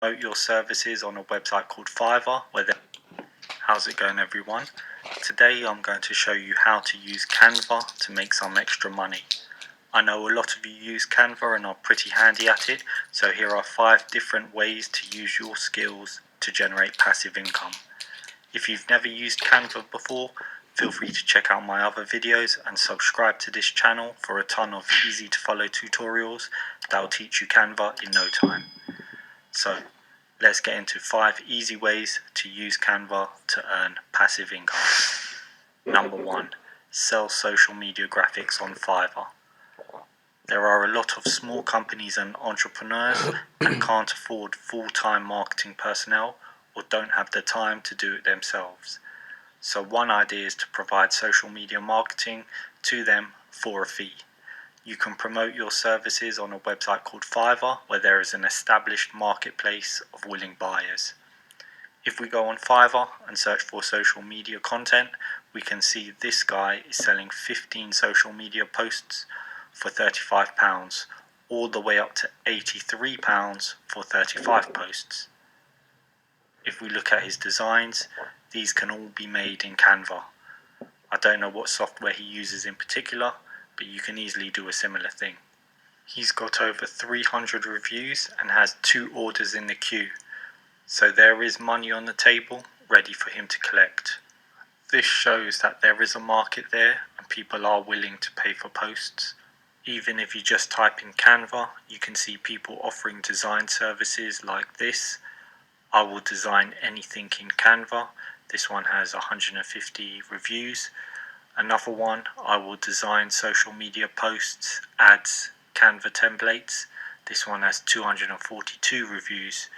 promote your services on a website called Fiverr. How's it going, everyone? Today I'm going to show you how to use Canva to make some extra money. I know a lot of you use Canva and are pretty handy at it, so here are 5 different ways to use your skills to generate passive income. If you've never used Canva before, feel free to check out my other videos and subscribe to this channel for a ton of easy to follow tutorials that will teach you Canva in no time. So let's get into 5 easy ways to use Canva to earn passive income. Number 1. Sell social media graphics on Fiverr. There are a lot of small companies and entrepreneurs that can't afford full-time marketing personnel or don't have the time to do it themselves. So one idea is to provide social media marketing to them for a fee. You can promote your services on a website called Fiverr, where there is an established marketplace of willing buyers. If we go on Fiverr and search for social media content, we can see this guy is selling 15 social media posts for £35, all the way up to £83 for 35 posts. If we look at his designs, these can all be made in Canva. I don't know what software he uses in particular, but you can easily do a similar thing. He's got over 300 reviews and has 2 orders in the queue, so there is money on the table ready for him to collect. This shows that there is a market there and people are willing to pay for posts. Even if you just type in Canva, you can see people offering design services like this. I will design anything in Canva. This one has 150 reviews. Another one, I will design social media posts, ads, Canva templates. This one has 242 reviews.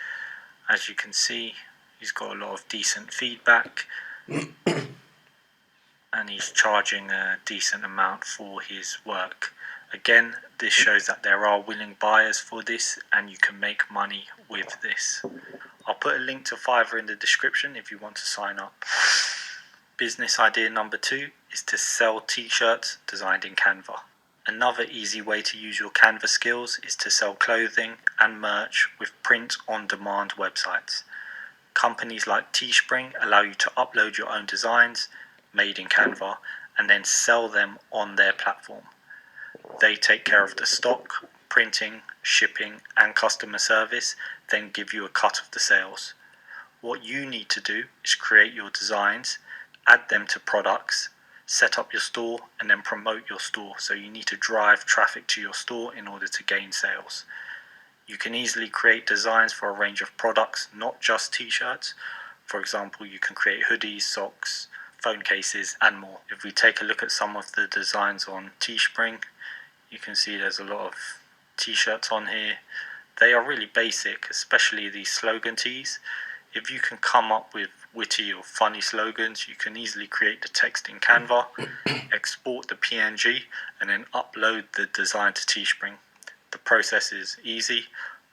As you can see, he's got a lot of decent feedback and he's charging a decent amount for his work. Again, this shows that there are willing buyers for this and you can make money with this. I'll put a link to Fiverr in the description if you want to sign up. Business idea number 2 is to sell t-shirts designed in Canva. Another easy way to use your Canva skills is to sell clothing and merch with print-on-demand websites. Companies like Teespring allow you to upload your own designs made in Canva and then sell them on their platform. They take care of the stock, printing, shipping and customer service, then give you a cut of the sales. What you need to do is create your designs, add them to products, set up your store and then promote your store. So you need to drive traffic to your store in order to gain sales. You can easily create designs for a range of products, not just t-shirts. For example, you can create hoodies, socks, phone cases and more. If we take a look at some of the designs on Teespring, you can see there's a lot of t-shirts on here. They are really basic, especially these slogan tees. If you can come up with witty or funny slogans, you can easily create the text in Canva, export the PNG and then upload the design to Teespring. The process is easy.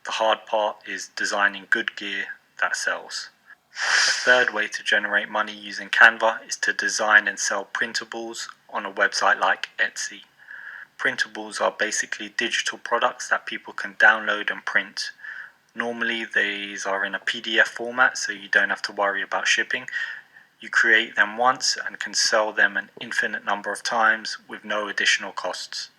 The hard part is designing good gear that sells. A third way to generate money using Canva is to design and sell printables on a website like Etsy. Printables are basically digital products that people can download and print. Normally these are in a PDF format, so you don't have to worry about shipping. You create them once and can sell them an infinite number of times with no additional costs.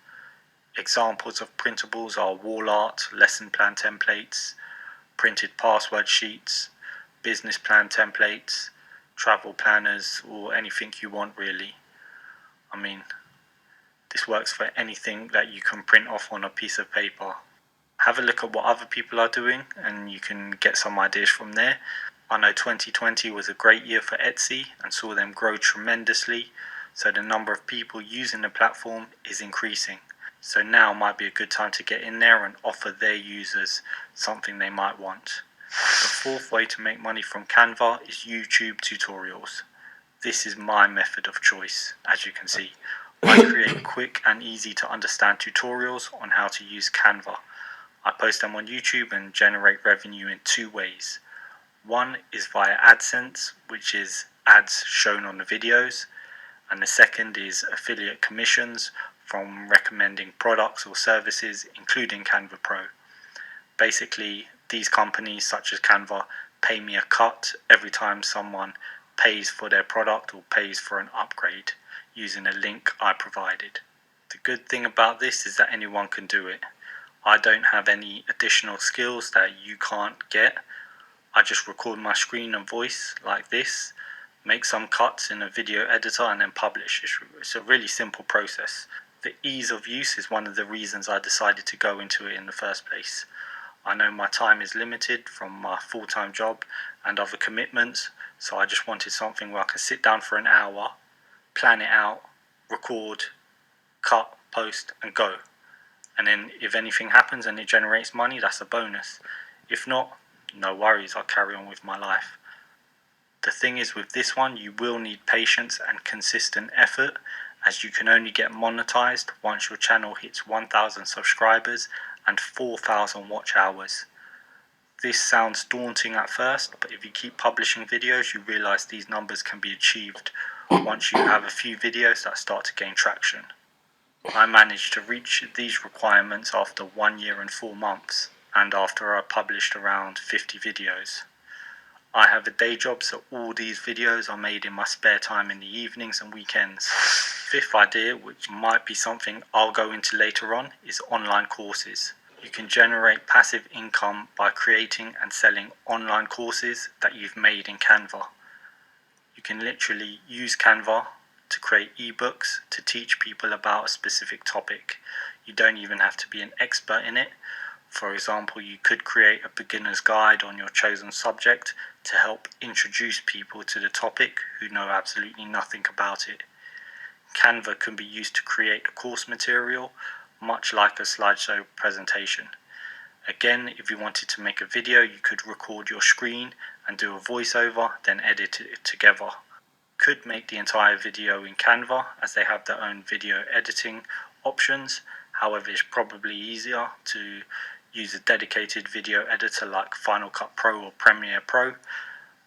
Examples of printables are wall art, lesson plan templates, printed password sheets, business plan templates, travel planners, or anything you want really. I mean, this works for anything that you can print off on a piece of paper. Have a look at what other people are doing and you can get some ideas from there. I know 2020 was a great year for Etsy and saw them grow tremendously, so the number of people using the platform is increasing. So now might be a good time to get in there and offer their users something they might want. The 4th way to make money from Canva is YouTube tutorials. This is my method of choice, as you can see. I create quick and easy to understand tutorials on how to use Canva. I post them on YouTube and generate revenue in 2 ways. One is via AdSense, which is ads shown on the videos, and the second is affiliate commissions from recommending products or services, including Canva Pro. Basically, these companies such as Canva pay me a cut every time someone pays for their product or pays for an upgrade using a link I provided. The good thing about this is that anyone can do it. I don't have any additional skills that you can't get. I just record my screen and voice like this, make some cuts in a video editor and then publish. It's a really simple process. The ease of use is one of the reasons I decided to go into it in the first place. I know my time is limited from my full-time job and other commitments, so I just wanted something where I can sit down for an hour, plan it out, record, cut, post and go. And then if anything happens and it generates money, that's a bonus. If not, no worries, I'll carry on with my life. The thing is with this one, you will need patience and consistent effort, as you can only get monetized once your channel hits 1,000 subscribers and 4,000 watch hours. This sounds daunting at first, but if you keep publishing videos, you realize these numbers can be achieved once you have a few videos that start to gain traction. I managed to reach these requirements after 1 year and 4 months, and after I published around 50 videos. I have a day job, so all these videos are made in my spare time in the evenings and weekends. Fifth idea, which might be something I'll go into later on, is online courses. You can generate passive income by creating and selling online courses that you've made in Canva. You can literally use Canva to create ebooks to teach people about a specific topic. You don't even have to be an expert in it. For example, you could create a beginner's guide on your chosen subject to help introduce people to the topic who know absolutely nothing about it. Canva can be used to create a course material, much like a slideshow presentation. Again, if you wanted to make a video, you could record your screen and do a voiceover, then edit it together. Could make the entire video in Canva, as they have their own video editing options. However, it's probably easier to use a dedicated video editor like Final Cut Pro or Premiere Pro.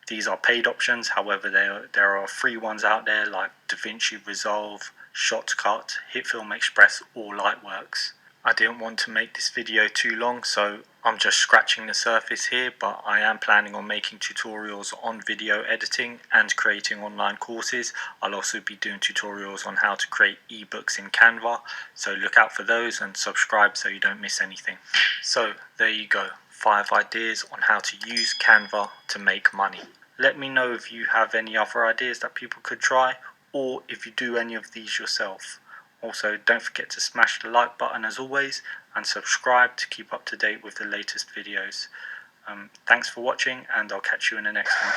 These are paid options, however there are free ones out there like DaVinci Resolve, Shotcut, HitFilm Express or Lightworks. I didn't want to make this video too long, so I'm just scratching the surface here, but I am planning on making tutorials on video editing and creating online courses. I'll also be doing tutorials on how to create ebooks in Canva, so look out for those and subscribe so you don't miss anything. So there you go, 5 ideas on how to use Canva to make money. Let me know if you have any other ideas that people could try, or if you do any of these yourself. Also, don't forget to smash the like button as always, and subscribe to keep up to date with the latest videos. Thanks for watching, and I'll catch you in the next one.